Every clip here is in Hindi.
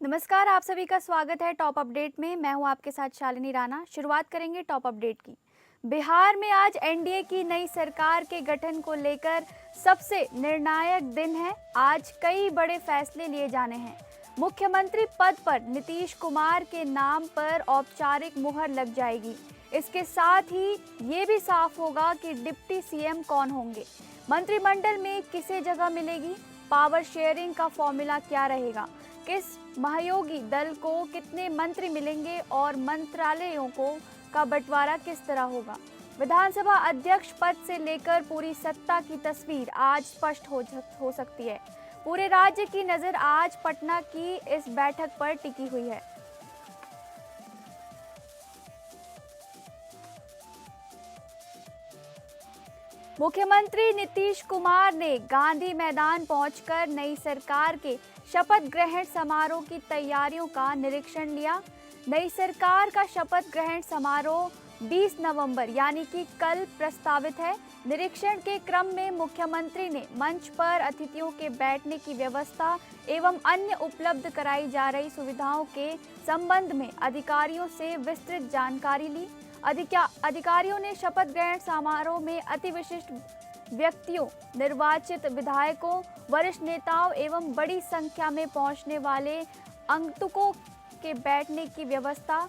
नमस्कार, आप सभी का स्वागत है टॉप अपडेट में। मैं हूं आपके साथ शालिनी राणा। शुरुआत करेंगे टॉप अपडेट की। बिहार में आज एनडीए की नई सरकार के गठन को लेकर सबसे निर्णायक दिन है। आज कई बड़े फैसले लिए जाने हैं। मुख्यमंत्री पद पर नीतीश कुमार के नाम पर औपचारिक मुहर लग जाएगी। इसके साथ ही ये भी साफ होगा कि डिप्टी सीएम कौन होंगे, मंत्रिमंडल में किसे जगह मिलेगी, पावर शेयरिंग का फॉर्मूला क्या रहेगा, किस महायोगी दल को कितने मंत्री मिलेंगे और मंत्रालयों का बंटवारा किस तरह होगा। विधानसभा अध्यक्ष पद से लेकर पूरी सत्ता की तस्वीर आज स्पष्ट हो सकती है। पूरे राज्य की नजर आज पटना की इस बैठक पर टिकी हुई है। मुख्यमंत्री नीतीश कुमार ने गांधी मैदान पहुंचकर नई सरकार के शपथ ग्रहण समारोह की तैयारियों का निरीक्षण लिया। नई सरकार का शपथ ग्रहण समारोह 20 नवंबर यानी कि कल प्रस्तावित है। निरीक्षण के क्रम में मुख्यमंत्री ने मंच पर अतिथियों के बैठने की व्यवस्था एवं अन्य उपलब्ध कराई जा रही सुविधाओं के संबंध में अधिकारियों से विस्तृत जानकारी ली। अधिकारियों ने शपथ ग्रहण समारोह में अति विशिष्ट व्यक्तियों, निर्वाचित विधायकों, वरिष्ठ नेताओं एवं बड़ी संख्या में पहुंचने वाले आगंतुकों के बैठने की व्यवस्था,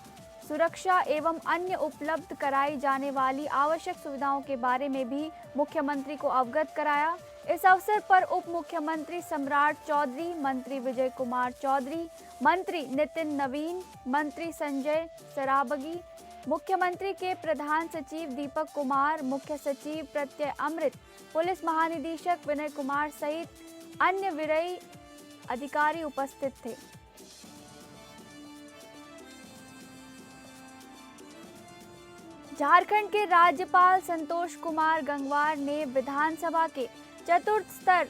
सुरक्षा एवं अन्य उपलब्ध कराई जाने वाली आवश्यक सुविधाओं के बारे में भी मुख्यमंत्री को अवगत कराया। इस अवसर पर उप मुख्यमंत्री सम्राट चौधरी, मंत्री विजय कुमार चौधरी, मंत्री नितिन नवीन, मंत्री संजय सराबगी, मुख्यमंत्री के प्रधान सचिव दीपक कुमार, मुख्य सचिव प्रत्यय अमृत, पुलिस महानिदेशक विनय कुमार सहित अन्य वरीय अधिकारी उपस्थित थे। झारखंड के राज्यपाल संतोष कुमार गंगवार ने विधानसभा के चतुर्थ स्तर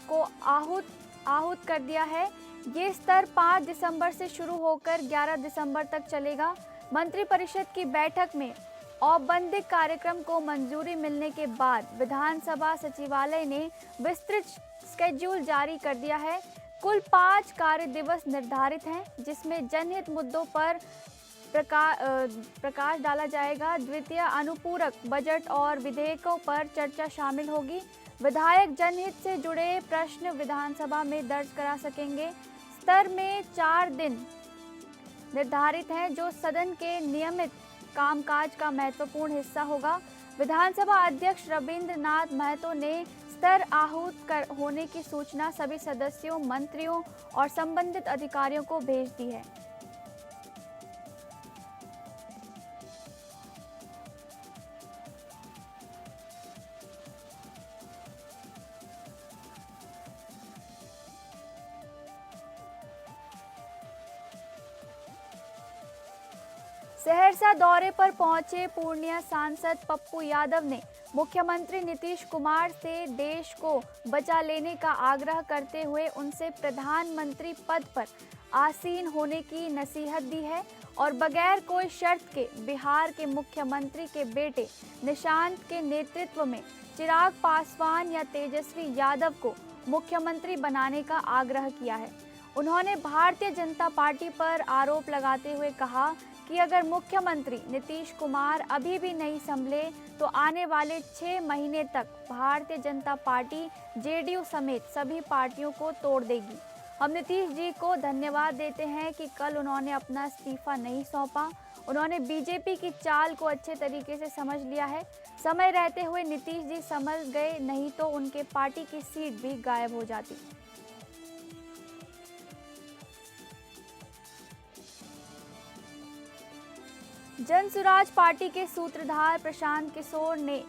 को आहूत कर दिया है। ये स्तर 5 दिसंबर से शुरू होकर 11 दिसंबर तक चलेगा। मंत्रिपरिषद की बैठक में औपबंधिक कार्यक्रम को मंजूरी मिलने के बाद विधानसभा सचिवालय ने विस्तृत स्केड्यूल जारी कर दिया है। कुल 5 कार्य दिवस निर्धारित हैं, जिसमें जनहित मुद्दों पर प्रकाश डाला जाएगा। द्वितीय अनुपूरक बजट और विधेयकों पर चर्चा शामिल होगी। विधायक जनहित से जुड़े प्रश्न विधानसभा में दर्ज करा सकेंगे। स्तर में 4 दिन निर्धारित हैं, जो सदन के नियमित कामकाज का महत्वपूर्ण हिस्सा होगा। विधानसभा अध्यक्ष रविंद्र नाथ महतो ने स्तर होने की सूचना सभी सदस्यों, मंत्रियों और संबंधित अधिकारियों को भेज दी है। सहरसा दौरे पर पहुंचे पूर्णिया सांसद पप्पू यादव ने मुख्यमंत्री नीतीश कुमार से देश को बचा लेने का आग्रह करते हुए उनसे प्रधानमंत्री पद पर आसीन होने की नसीहत दी है और बगैर कोई शर्त के बिहार के मुख्यमंत्री के बेटे निशांत के नेतृत्व में चिराग पासवान या तेजस्वी यादव को मुख्यमंत्री बनाने का आग्रह किया है। उन्होंने भारतीय जनता पार्टी पर आरोप लगाते हुए कहा कि अगर मुख्यमंत्री नीतीश कुमार अभी भी नहीं संभले तो आने वाले 6 महीने तक भारतीय जनता पार्टी जेडीयू समेत सभी पार्टियों को तोड़ देगी। हम नीतीश जी को धन्यवाद देते हैं कि कल उन्होंने अपना इस्तीफा नहीं सौंपा। उन्होंने बीजेपी की चाल को अच्छे तरीके से समझ लिया है। समय रहते हुए नीतीश जी समझ गए, नहीं तो उनके पार्टी की सीट भी गायब हो जाती। जनसुराज पार्टी के सूत्रधार प्रशांत किशोर ने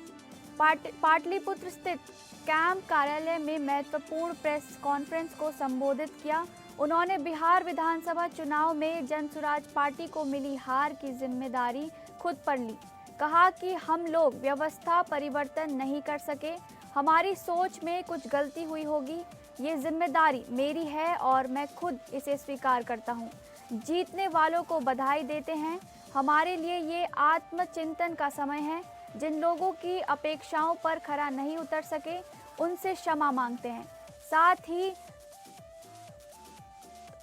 पाटलिपुत्र स्थित कैंप कार्यालय में महत्वपूर्ण प्रेस कॉन्फ्रेंस को संबोधित किया। उन्होंने बिहार विधानसभा चुनाव में जनसुराज पार्टी को मिली हार की जिम्मेदारी खुद पर ली। कहा कि हम लोग व्यवस्था परिवर्तन नहीं कर सके, हमारी सोच में कुछ गलती हुई होगी। ये जिम्मेदारी मेरी है और मैं खुद इसे स्वीकार करता हूँ। जीतने वालों को बधाई देते हैं। हमारे लिए ये आत्मचिंतन का समय है। जिन लोगों की अपेक्षाओं पर खरा नहीं उतर सके, उनसे क्षमा मांगते हैं। साथ ही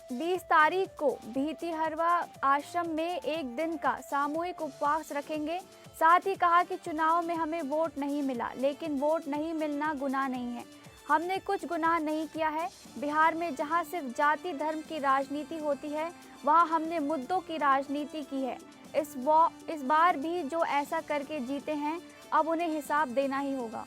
20 तारीख को भीतिहरवा आश्रम में एक दिन का सामूहिक उपवास रखेंगे। साथ ही कहा कि चुनाव में हमें वोट नहीं मिला, लेकिन वोट नहीं मिलना गुनाह नहीं है। हमने कुछ गुनाह नहीं किया है। बिहार में जहां सिर्फ जाति धर्म की राजनीति होती है, वहां हमने मुद्दों की राजनीति की है। इस बार भी जो ऐसा करके जीते हैं, अब उन्हें हिसाब देना ही होगा।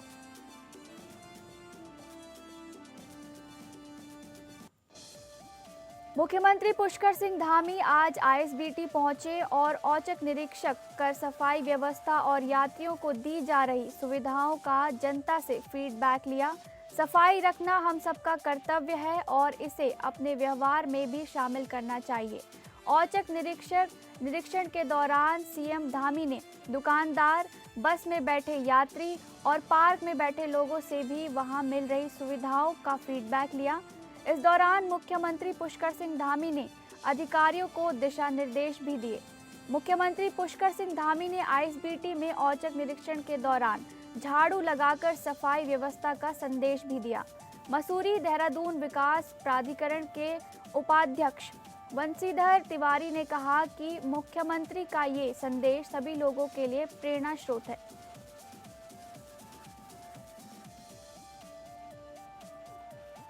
मुख्यमंत्री पुष्कर सिंह धामी आज आईएसबीटी पहुंचे और औचक निरीक्षक कर सफाई व्यवस्था और यात्रियों को दी जा रही सुविधाओं का जनता से फीडबैक लिया। सफाई रखना हम सबका कर्तव्य है और इसे अपने व्यवहार में भी शामिल करना चाहिए। औचक निरीक्षण के दौरान सीएम धामी ने दुकानदार, बस में बैठे यात्री और पार्क में बैठे लोगों से भी वहां मिल रही सुविधाओं का फीडबैक लिया। इस दौरान मुख्यमंत्री पुष्कर सिंह धामी ने अधिकारियों को दिशा निर्देश भी दिए। मुख्यमंत्री पुष्कर सिंह धामी ने आईएसबीटी में औचक निरीक्षण के दौरान झाड़ू लगाकर सफाई व्यवस्था का संदेश भी दिया। मसूरी देहरादून विकास प्राधिकरण के उपाध्यक्ष बंशीधर तिवारी ने कहा कि मुख्यमंत्री का ये संदेश सभी लोगों के लिए प्रेरणा स्रोत है।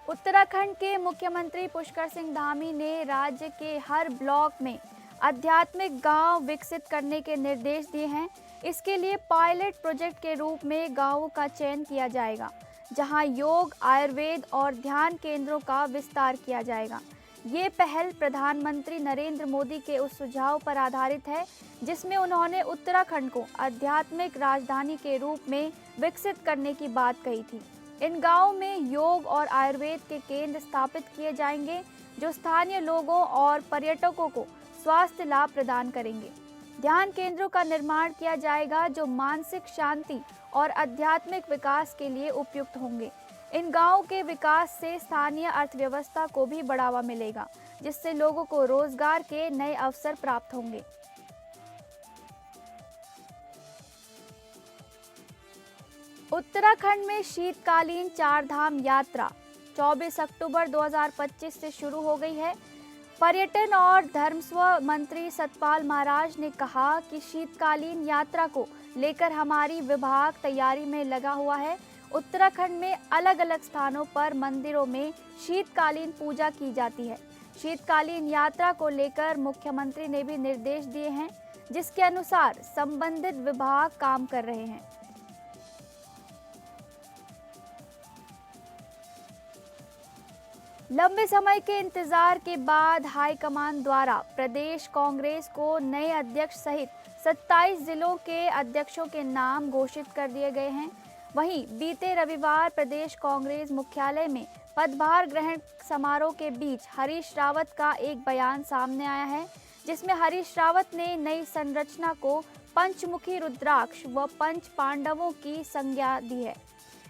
उत्तराखंड के मुख्यमंत्री पुष्कर सिंह धामी ने राज्य के हर ब्लॉक में आध्यात्मिक गांव विकसित करने के निर्देश दिए हैं। इसके लिए पायलट प्रोजेक्ट के रूप में गांवों का चयन किया जाएगा, जहां योग, आयुर्वेद और ध्यान केंद्रों का विस्तार किया जाएगा। ये पहल प्रधानमंत्री नरेंद्र मोदी के उस सुझाव पर आधारित है जिसमें उन्होंने उत्तराखंड को आध्यात्मिक राजधानी के रूप में विकसित करने की बात कही थी। इन गांवों में योग और आयुर्वेद के केंद्र स्थापित किए जाएंगे, जो स्थानीय लोगों और पर्यटकों को स्वास्थ्य लाभ प्रदान करेंगे। ध्यान केंद्रों का निर्माण किया जाएगा, जो मानसिक शांति और आध्यात्मिक विकास के लिए उपयुक्त होंगे। इन गांवों के विकास से स्थानीय अर्थव्यवस्था को भी बढ़ावा मिलेगा, जिससे लोगों को रोजगार के नए अवसर प्राप्त होंगे। उत्तराखंड में शीतकालीन चारधाम यात्रा 24 अक्टूबर 2025 से शुरू हो गई है। पर्यटन और धर्मस्व मंत्री सतपाल महाराज ने कहा कि शीतकालीन यात्रा को लेकर हमारी विभाग तैयारी में लगा हुआ है। उत्तराखंड में अलग अलग स्थानों पर मंदिरों में शीतकालीन पूजा की जाती है। शीतकालीन यात्रा को लेकर मुख्यमंत्री ने भी निर्देश दिए हैं, जिसके अनुसार संबंधित विभाग काम कर रहे हैं। लंबे समय के इंतजार के बाद हाईकमान द्वारा प्रदेश कांग्रेस को नए अध्यक्ष सहित 27 जिलों के अध्यक्षों के नाम घोषित कर दिए गए हैं। वहीं बीते रविवार प्रदेश कांग्रेस मुख्यालय में पदभार ग्रहण समारोह के बीच हरीश रावत का एक बयान सामने आया है, जिसमें हरीश रावत ने नई संरचना को पंचमुखी रुद्राक्ष व पंच पांडवों की संज्ञा दी है।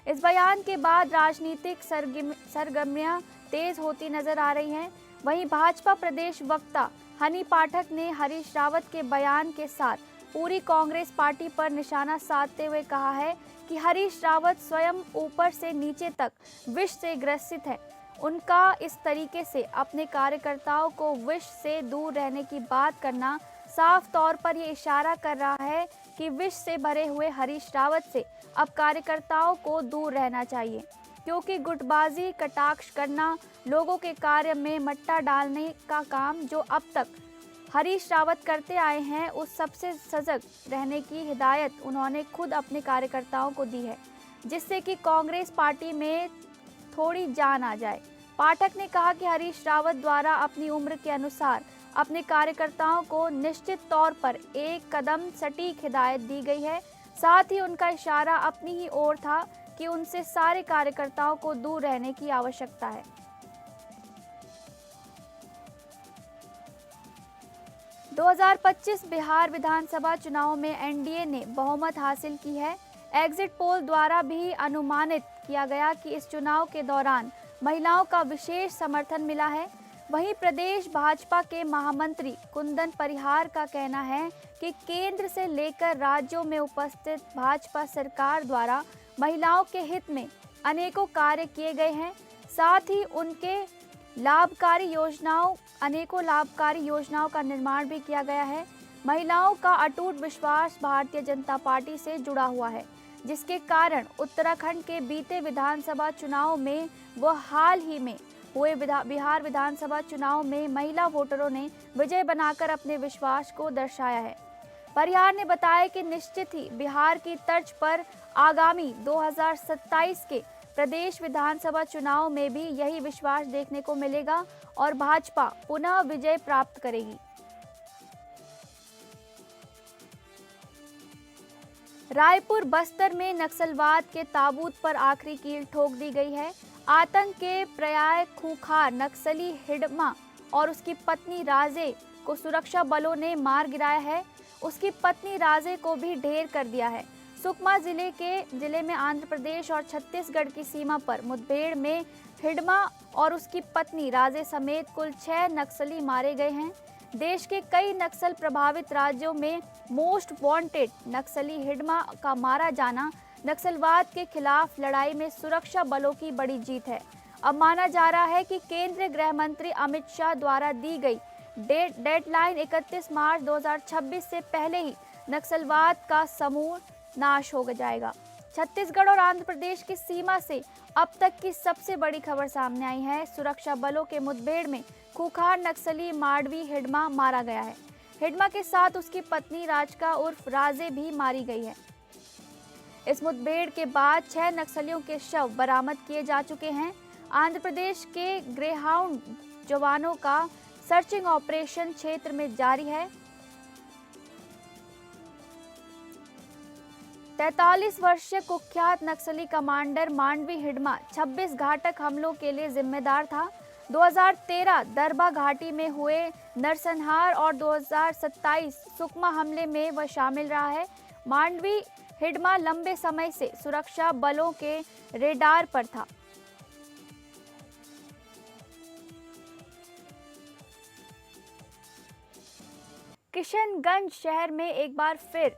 इस बयान के बाद राजनीतिक सरगर्मियां तेज होती नजर आ रही हैं। वहीं भाजपा प्रदेश वक्ता हनी पाठक ने हरीश रावत के बयान के साथ पूरी कांग्रेस पार्टी पर निशाना साधते हुए कहा है कि हरीश रावत स्वयं ऊपर से नीचे तक विष से ग्रसित है। उनका इस तरीके से अपने कार्यकर्ताओं को विष से दूर रहने की बात करना साफ तौर पर ये इशारा कर रहा है कि विष से भरे हुए हरीश रावत से अब कार्यकर्ताओं को दूर रहना चाहिए, क्योंकि गुटबाजी, कटाक्ष करना, लोगों के कार्य में मट्टा डालने का काम जो अब तक हरीश रावत करते आए हैं, उस सबसे सजग रहने की हिदायत उन्होंने खुद अपने कार्यकर्ताओं को दी है, जिससे कि कांग्रेस पार्टी में थोड़ी जान आ जाए। पाठक ने कहा कि हरीश रावत द्वारा अपनी उम्र के अनुसार अपने कार्यकर्ताओं को निश्चित तौर पर एक कदम सटीक हिदायत दी गई है। साथ ही उनका इशारा अपनी ही ओर था कि उनसे सारे कार्यकर्ताओं को दूर रहने की आवश्यकता है। – 2025 बिहार विधानसभा चुनाव में एनडीए ने बहुमत हासिल की है। एग्जिट पोल द्वारा भी अनुमानित किया गया कि इस चुनाव के दौरान महिलाओं का विशेष समर्थन मिला है। वहीं प्रदेश भाजपा के महामंत्री कुंदन परिहार का कहना है कि केंद्र से लेकर राज्यों में उपस्थित भाजपा सरकार द्वारा महिलाओं के हित में अनेकों कार्य किए गए हैं। साथ ही उनके अनेकों लाभकारी योजनाओं का निर्माण भी किया गया है। महिलाओं का अटूट विश्वास भारतीय जनता पार्टी से जुड़ा हुआ है, जिसके कारण उत्तराखंड के बीते विधानसभा चुनाव में व हाल ही में हुए बिहार विधानसभा चुनाव में महिला वोटरों ने विजय बनाकर अपने विश्वास को दर्शाया है। परिहार ने बताया कि निश्चित ही बिहार की तर्ज पर आगामी 2027 के प्रदेश विधानसभा चुनाव में भी यही विश्वास देखने को मिलेगा और भाजपा पुनः विजय प्राप्त करेगी। रायपुर बस्तर में नक्सलवाद के ताबूत पर आखिरी कील ठोक दी गई है। आतंक के पर्याय खूंखार नक्सली हिडमा और उसकी पत्नी राजे को सुरक्षा बलों ने मार गिराया है। उसकी पत्नी राजे को भी ढेर कर दिया है। सुकमा जिले में आंध्र प्रदेश और छत्तीसगढ़ की सीमा पर मुठभेड़ में हिडमा और उसकी पत्नी राजे समेत कुल 6 नक्सली मारे गए हैं। देश के कई नक्सल प्रभावित राज्यों में मोस्ट वांटेड नक्सली हिडमा का मारा जाना नक्सलवाद के खिलाफ लड़ाई में सुरक्षा बलों की बड़ी जीत है। अब माना जा रहा है कि केंद्रीय गृह मंत्री अमित शाह द्वारा दी गई डेडलाइन 31 मार्च 2026 से पहले ही नक्सलवाद का समूल नाश हो जाएगा। छत्तीसगढ़ और आंध्र प्रदेश की सीमा से अब तक की सबसे बड़ी खबर सामने आई है। सुरक्षा बलों के मुठभेड़ में खूंखार नक्सली माडवी हिडमा मारा गया है। हिडमा के साथ उसकी पत्नी राजका उर्फ राजे भी मारी गई है। इस मुठभेड़ के बाद 6 नक्सलियों के शव बरामद किए जा चुके हैं। आंध्र प्रदेश के ग्रेहाउंड जवानों का सर्चिंग ऑपरेशन क्षेत्र में जारी है। 43 वर्षीय कुख्यात नक्सली कमांडर मांडवी हिडमा 26 घातक हमलों के लिए जिम्मेदार था। 2013 दरबा घाटी में हुए नरसंहार और 2027 सुकमा हमले में वह शामिल रहा है। मांडवी हिडमा लंबे समय से सुरक्षा बलों के रेडार पर था। किशनगंज शहर में एक बार फिर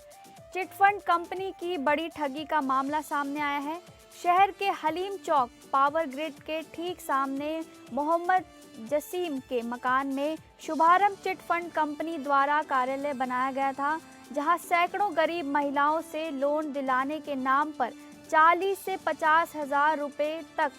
चिटफंड कंपनी की बड़ी ठगी का मामला सामने आया है। शहर के हलीम चौक पावर ग्रिड के ठीक सामने मोहम्मद जसीम के मकान में शुभारंभ चिटफंड कंपनी द्वारा कार्यालय बनाया गया था, जहां सैकड़ों गरीब महिलाओं से लोन दिलाने के नाम पर 40 से 50 हजार रुपए तक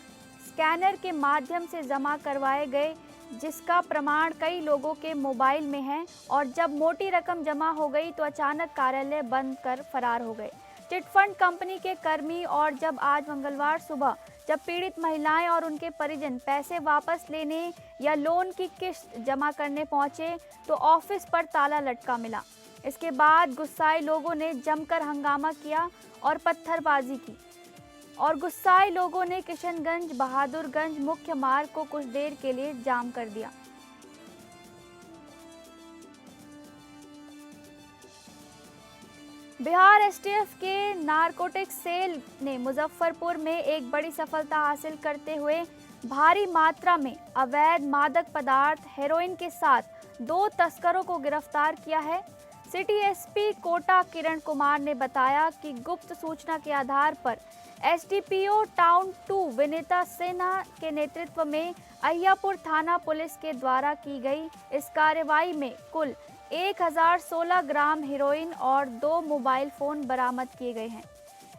स्कैनर के माध्यम से जमा करवाए गए, जिसका प्रमाण कई लोगों के मोबाइल में है। और जब मोटी रकम जमा हो गई तो अचानक कार्यालय बंद कर फरार हो गए चिटफंड कंपनी के कर्मी। और जब आज मंगलवार सुबह जब पीड़ित महिलाएं और उनके परिजन पैसे वापस लेने या लोन की किस्त जमा करने पहुंचे तो ऑफिस पर ताला लटका मिला। इसके बाद गुस्साए लोगों ने जमकर हंगामा किया और पत्थरबाजी की और गुस्साए लोगों ने किशनगंज बहादुरगंज मुख्य मार्ग को कुछ देर के लिए जाम कर दिया। बिहार एसटीएफ के नारकोटिक्स सेल ने मुजफ्फरपुर में एक बड़ी सफलता हासिल करते हुए भारी मात्रा में अवैध मादक पदार्थ हेरोइन के साथ 2 तस्करों को गिरफ्तार किया है। सिटी एसपी कोटा किरण कुमार ने बताया कि गुप्त सूचना के आधार पर एसडीपीओ टाउन 2 विनीता सिन्हा के नेतृत्व में अहियापुर थाना पुलिस के द्वारा की गई इस कार्रवाई में कुल 1016 ग्राम हेरोइन और 2 मोबाइल फोन बरामद किए गए हैं।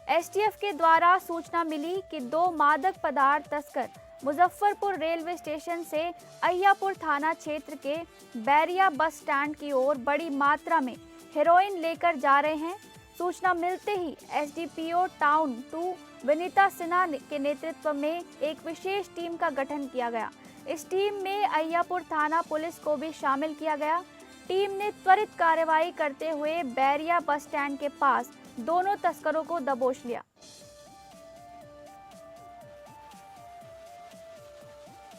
एसटीएफ के द्वारा सूचना मिली कि 2 मादक पदार्थ तस्कर मुजफ्फरपुर रेलवे स्टेशन से अहियापुर थाना क्षेत्र के बैरिया बस स्टैंड की ओर बड़ी मात्रा में हेरोइन लेकर जा रहे हैं। सूचना मिलते ही एसडीपीओ टाउन 2 विनीता सिन्हा के नेतृत्व में एक विशेष टीम का गठन किया गया। इस टीम में अहियापुर थाना पुलिस को भी शामिल किया गया। टीम ने त्वरित कार्रवाई करते हुए बैरिया बस स्टैंड के पास दोनों तस्करों को दबोच लिया।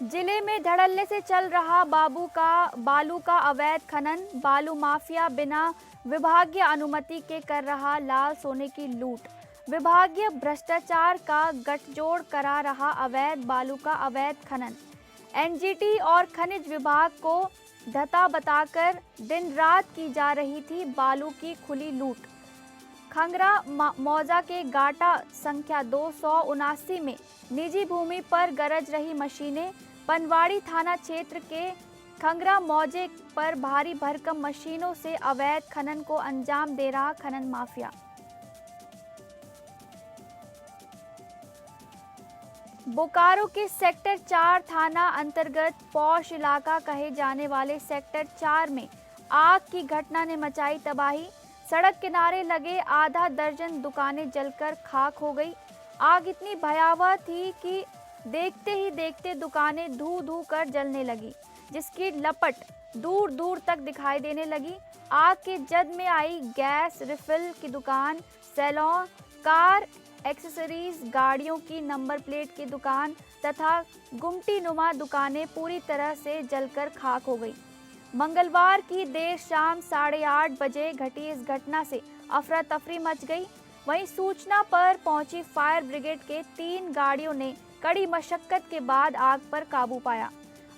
जिले में धड़ल्ले से चल रहा बालू का अवैध खनन। बालू माफिया बिना विभागीय अनुमति के कर रहा लाल सोने की लूट। विभागीय भ्रष्टाचार का गठजोड़ करा रहा अवैध बालू का अवैध खनन। एनजीटी और खनिज विभाग को धता बताकर दिन रात की जा रही थी बालू की खुली लूट। खंगरा मौजा के गाटा संख्या 279 में निजी भूमि पर गरज रही मशीनें। बनवाड़ी थाना क्षेत्र के खंगरा मौजे पर भारी भरकम मशीनों से अवैध खनन को अंजाम दे रहा खनन माफिया। बोकारो के सेक्टर 4 थाना अंतर्गत पौष इलाका कहे जाने वाले सेक्टर 4 में आग की घटना ने मचाई तबाही। सड़क किनारे लगे आधा दर्जन दुकानें जलकर खाक हो गई। आग इतनी भयावह थी कि देखते ही देखते दुकानें धू धू कर जलने लगी, जिसकी लपट दूर दूर तक दिखाई देने लगी। आग के जद में आई गैस रिफिल की दुकान, सैलून, कार एक्सेसरीज, गाड़ियों की नंबर प्लेट की दुकान तथा गुमटी नुमा दुकानें पूरी तरह से जलकर खाक हो गई। मंगलवार की देर शाम 8:30 बजे घटी इस घटना से अफरा तफरी मच गई। वहीं सूचना पर पहुंची फायर ब्रिगेड के 3 गाड़ियों ने कड़ी मशक्कत के बाद आग पर काबू पाया।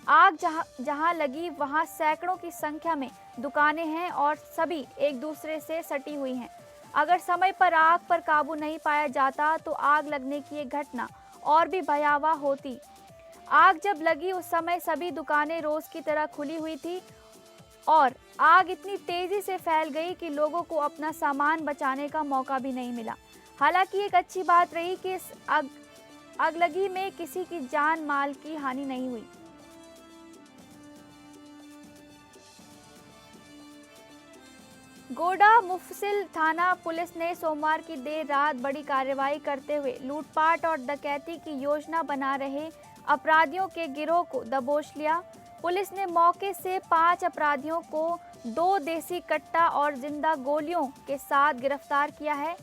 आग जहां लगी वहां सैकड़ों की संख्या में दुकानें हैं और सभी एक दूसरे से सटी हुई हैं। अगर समय पर आग पर काबू नहीं पाया जाता तो आग लगने की ये घटना और भी भयावह होती। आग जब लगी उस समय सभी दुकानें रोज की तरह खुली हुई थी और आग इतनी तेजी से फैल गई कि लोगों को अपना सामान बचाने का मौका भी नहीं मिला। हालांकि एक अच्छी बात रही कि इस अगलगी में किसी की जान माल की हानि नहीं हुई। गोड्डा मुफस्सिल थाना पुलिस ने सोमवार की देर रात बड़ी कार्रवाई करते हुए लूटपाट और डकैती की योजना बना रहे अपराधियों के गिरोह को दबोच लिया। पुलिस ने मौके से 5 अपराधियों को 2 देसी कट्टा और जिंदा गोलियों के साथ गिरफ्तार किया है।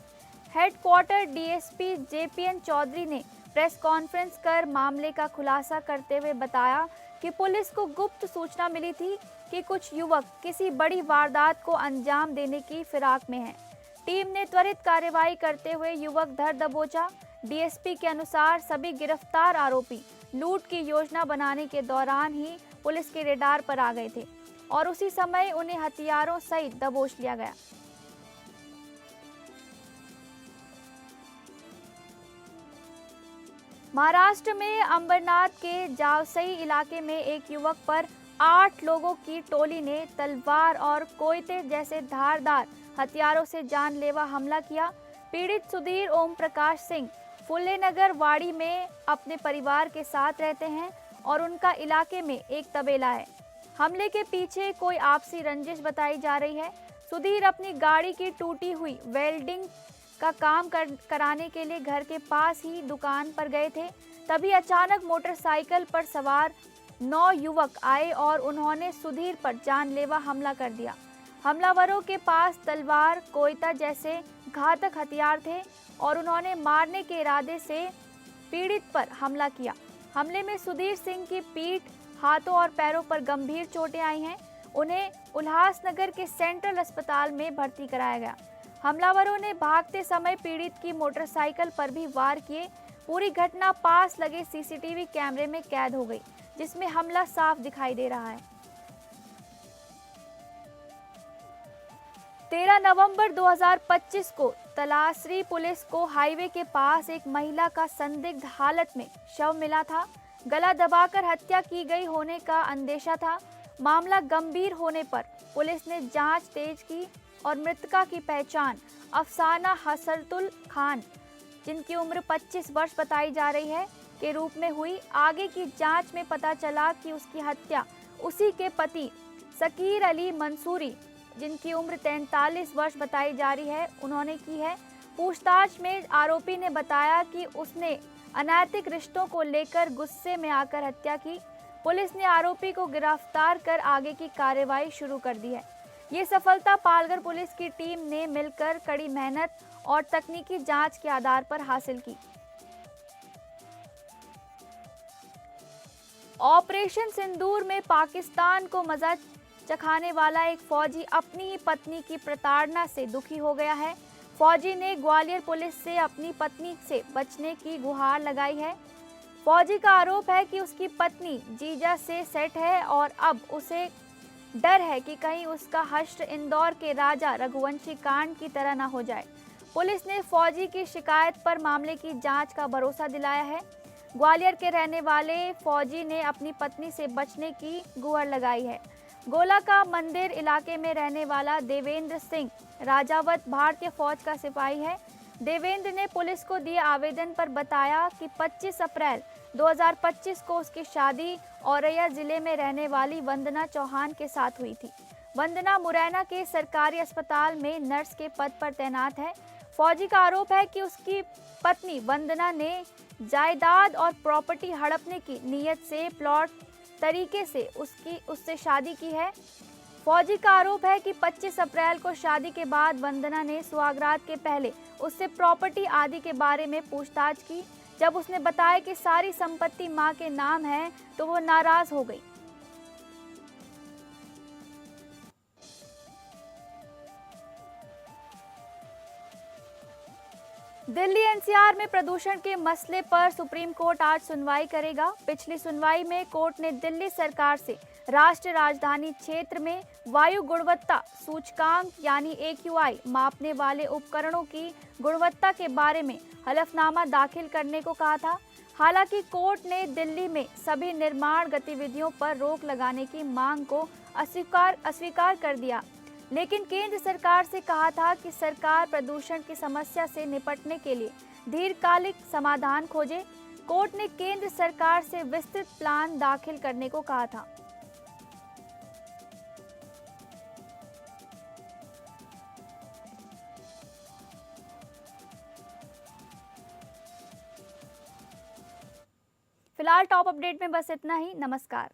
हेडक्वार्टर डीएसपी जेपीएन चौधरी ने प्रेस कॉन्फ्रेंस कर मामले का खुलासा करते हुए बताया कि पुलिस को गुप्त सूचना मिली थी कि कुछ युवक किसी बड़ी वारदात को अंजाम देने की फिराक में हैं। टीम ने त्वरित कार्रवाई करते हुए युवक धर दबोचा। डीएसपी के अनुसार सभी गिरफ्तार आरोपी लूट की योजना बनाने के दौरान ही पुलिस के रेडार पर आ गए थे और उसी समय उन्हें हथियारों सहित दबोच लिया गया। महाराष्ट्र में अंबरनाथ के जावसई इलाके में एक युवक पर 8 लोगों की टोली ने तलवार और कोयते जैसे धारदार हथियारों से जानलेवा हमला किया। पीड़ित सुधीर ओम प्रकाश सिंह फुल्लेनगर वाड़ी में अपने परिवार के साथ रहते हैं और उनका इलाके में एक तबेला है। हमले के पीछे कोई आपसी रंजिश बताई जा रही है। सुधीर अपनी गाड़ी की टूटी हुई वेल्डिंग का काम कराने के लिए घर के पास ही दुकान पर गए थे। तभी अचानक मोटरसाइकिल पर सवार 9 युवक आए और उन्होंने सुधीर पर जानलेवा हमला कर दिया। हमलावरों के पास तलवार, कोयता जैसे घातक हथियार थे और उन्होंने मारने के इरादे से पीड़ित पर हमला किया। हमले में सुधीर सिंह की पीठ, हाथों और पैरों पर गंभीर चोटें आई हैं। उन्हें उल्लासनगर के सेंट्रल अस्पताल में भर्ती कराया गया। हमलावरों ने भागते समय पीड़ित की मोटरसाइकिल पर भी वार किए। पूरी घटना पास लगे सीसीटीवी कैमरे में कैद हो गई, जिसमें हमला साफ दिखाई दे रहा है। 13 नवंबर 2025 को तलासरी पुलिस को हाईवे के पास एक महिला का संदिग्ध हालत में शव मिला था। गला दबाकर हत्या की गई होने का अंदेशा था। मामला गंभीर होने पर पुलिस ने जांच तेज की और मृतका की पहचान अफसाना हसरतुल खान, जिनकी उम्र 25 वर्ष बताई जा रही है, के रूप में हुई। आगे की जांच में पता चला कि उसकी हत्या उसी के पति सकीर अली मंसूरी, जिनकी उम्र 43 वर्ष बताई जा रही है, उन्होंने की है। पूछताछ में आरोपी ने बताया कि उसने अनैतिक रिश्तों को लेकर गुस्से में आकर हत्या की। पुलिस ने आरोपी को गिरफ्तार कर आगे की कार्रवाई शुरू कर दी है। ये सफलता पालघर पुलिस की टीम ने मिलकर कड़ी मेहनत और तकनीकी जांच के आधार पर हासिल की। ऑपरेशन सिंदूर में पाकिस्तान को मजा चखाने वाला एक फौजी अपनी ही पत्नी की प्रताड़ना से दुखी हो गया है। फौजी ने ग्वालियर पुलिस से अपनी पत्नी से बचने की गुहार लगाई है। फौजी का आरोप है कि उसकी पत्नी जीजा से सेट है और अब उसे डर है कि कहीं उसका हश्र इंदौर के राजा रघुवंशी कांड की तरह न हो जाए। पुलिस ने फौजी की शिकायत पर मामले की जांच का भरोसा दिलाया है। ग्वालियर के रहने वाले फौजी ने अपनी पत्नी से बचने की गुहार लगाई है। गोला का मंदिर इलाके में रहने वाला देवेंद्र सिंह राजावत भारतीय फौज का सिपाही है। देवेंद्र ने पुलिस को दिए आवेदन पर बताया कि 25 अप्रैल 2025 को उसकी शादी औरैया जिले में रहने वाली वंदना चौहान के साथ हुई थी। वंदना मुरैना के सरकारी अस्पताल में नर्स के पद पर तैनात है। फौजी का आरोप है कि उसकी पत्नी वंदना ने जायदाद और प्रॉपर्टी हड़पने की नीयत से प्लॉट तरीके से उससे शादी की है। फौजी का आरोप है कि 25 अप्रैल को शादी के बाद वंदना ने सुहागरात के पहले उससे प्रॉपर्टी आदि के बारे में पूछताछ की। जब उसने बताया कि सारी संपत्ति मां के नाम है तो वो नाराज हो गई। दिल्ली एनसीआर में प्रदूषण के मसले पर सुप्रीम कोर्ट आज सुनवाई करेगा। पिछली सुनवाई में कोर्ट ने दिल्ली सरकार से राष्ट्रीय राजधानी क्षेत्र में वायु गुणवत्ता सूचकांक यानी AQI मापने वाले उपकरणों की गुणवत्ता के बारे में हलफनामा दाखिल करने को कहा था। हालांकि कोर्ट ने दिल्ली में सभी निर्माण गतिविधियों पर रोक लगाने की मांग को अस्वीकार कर दिया, लेकिन केंद्र सरकार से कहा था कि सरकार प्रदूषण की समस्या से निपटने के लिए दीर्घकालिक समाधान खोजे। कोर्ट ने केंद्र सरकार से विस्तृत प्लान दाखिल करने को कहा था। फिलहाल टॉप अपडेट में बस इतना ही। नमस्कार।